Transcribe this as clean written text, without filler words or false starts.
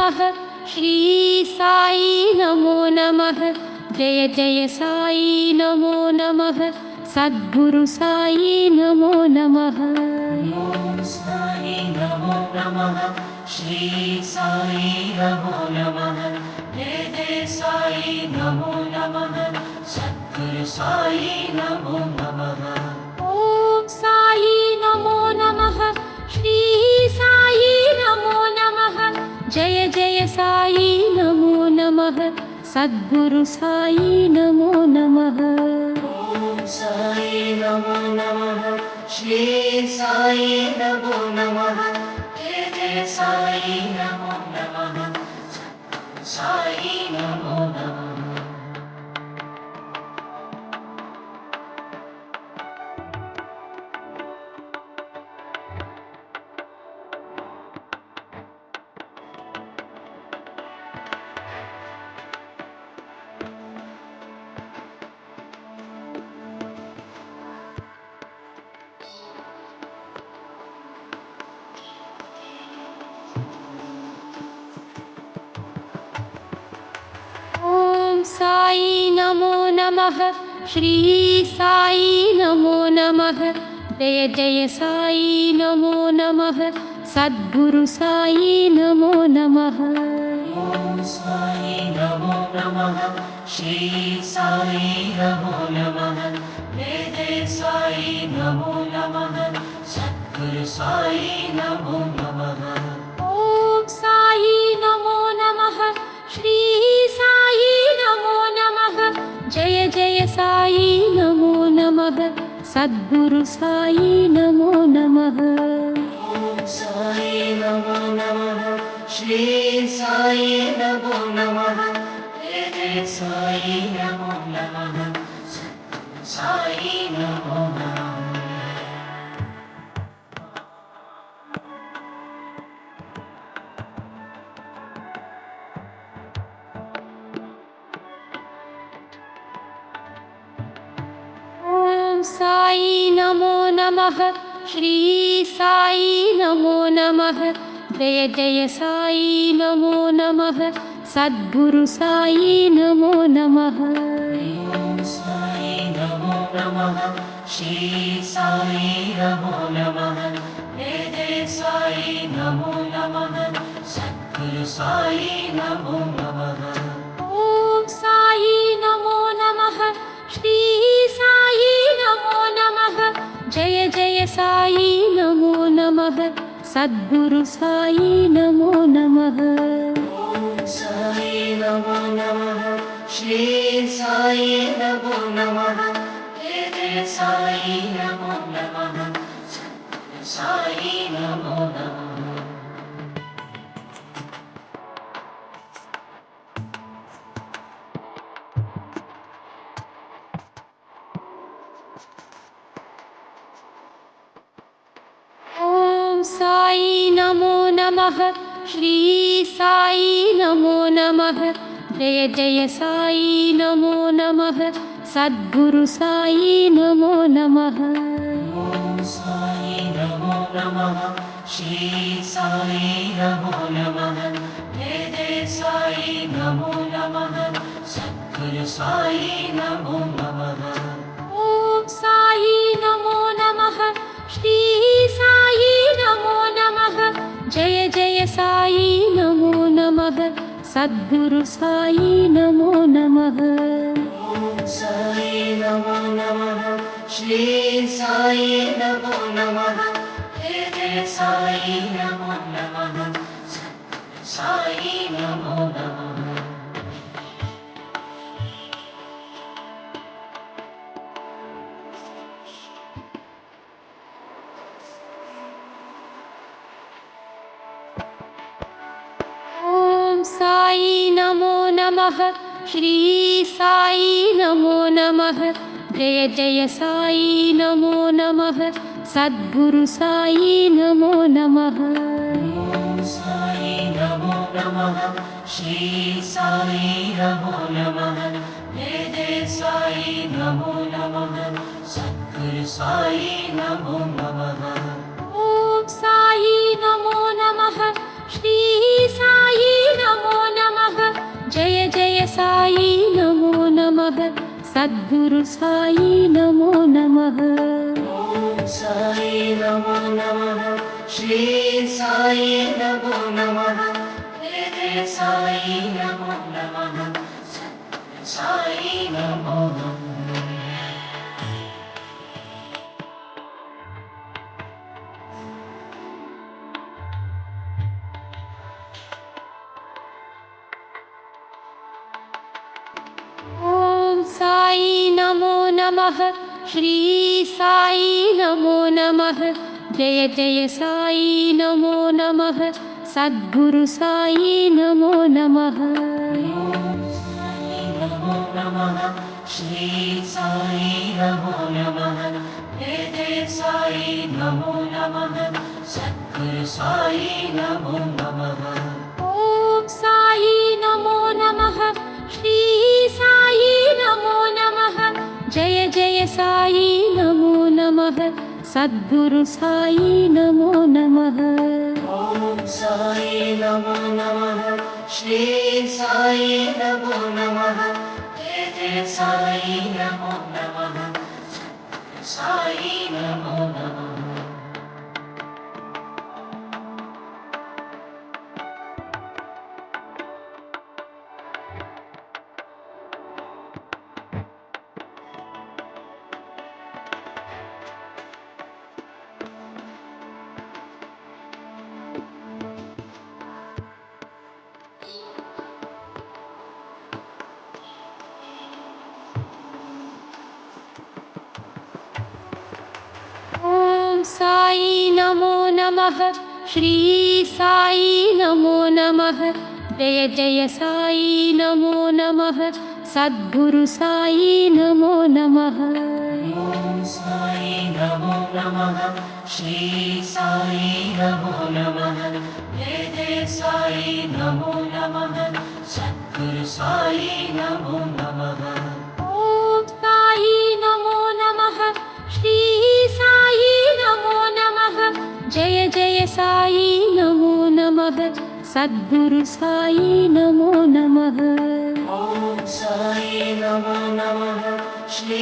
नमः श्री साई नमो नमः जय जय साई नमो नमः सद्गुरु साई नमो नमः ओम साई नमो नमः श्री साई नमो नमः जय जय साई नमो नमः सद्गुरु साई नमो नमः ओम साई नमो नमः श्री साई नमो नमः जय जय साई नमो नमः सद्गुरु साई नमो नमः ओम साई नमो नमः श्री साई नमो नमः जय जय साई नमो नमः साई नमो नमः ओम साई नमो नमः श्री साई नमो नमः जय जय साई नमो नमः सद्गुरु साई नमो नमः ओम साई नमो नमः श्री साई नमो नमः जय जय साई नमो नमः सद्गुरु साई नमो नमः ओम साई नमो नमः श्री साई नमो नमः जय जय साई नमो नमः सद्गुरु साई नमो नमः ओम साई नमो नमः श्री साई नमो नमः जय जय साई नमो नमः साई नमो नमः ओम साई नमो नमः श्री साई नमो नमः जय जय साई नमो नमः सद्गुरु साई नमो नमः ओम साई नमो नमः श्री साई नमो नमः जय जय साई नमो नमः सद्गुरु साई नमो नमः ओम साई नमो नमः श्री साई नमो नमः जय जय साई नमो नमः सद्गुरु साई नमो नमः ओम साई नमो नमः श्री साई नमो नमः जय जय साई नमो नमः साई नमो नमः ओम साई नमो नमः श्री साई नमो नमः जय जय साई नमो नमः सद्गुरु साई नमो नमः ओम साई नमो नमः श्री साई नमो नमः जय जय साई नमो नमः सद्गुरु साई नमो नमः ओम साई नमो नमः श्री साई नमो नमः जय जय साई नमो नमः सद्गुरु साई नमो नमः ओम साई नमो नमः श्री साई नमो नमः जय जय साई नमो नमः साई नमो नमः ओम साई नमो नमः श्री साई नमो नमः जय जय साई नमो नमः सद्गुरु साई नमो नमः ओम साई नमो नमः श्री साई नमो नमः जय जय साई नमो नमः सद्गुरु साई नमो नमः ओम साई नमो नमः श्री साई సద్గురు సాయి నమో నమః. ఓం సాయి నమో నమః. శ్రీ సాయి నమో నమః. జయ జయ సాయి నమో నమః. సద్గురు సాయి నమో నమః. ఓం సాయి నమో నమః. శ్రీ సాయి నమో నమః. జయ జయ సాయి నమో నమః. సద్గురు సాయి నమో నమః. ఓం సాయి నమో నమః. శ్రీ సాయి నమో నమః. జయ జయ సాయి నమో నమః. సద్గురు సాయి నమో నమః. ఓం సాయి నమో నమః. శ్రీ సాయి నమో నమః. జయ జయ సాయి నమో నమః. సద్గురు సాయి నమో నమః. ఓం సాయి నమో నమః. శ్రీ సాయి నమో నమః. జయ జయ సాయి నమో నమః. సద్గురు సాయి నమో నమః. ఓం సాయి నమో నమః. శ్రీ సాయి నమో నమః. జయ జయ సాయి నమో నమః. సద్గురు సాయి నమో నమః. ఓం సాయి నమో నమః. శ్రీ సాయి నమో నమః. జయ జయ సాయి నమో నమః. సద్గురు సాయి నమో నమః. ఓం సాయి నమో నమః. శ్రీ సాయి నమో నమః. జయ జయ సాయి నమో నమః. సద్గురు సాయి నమో నమః. ఓం సాయి నమో నమః.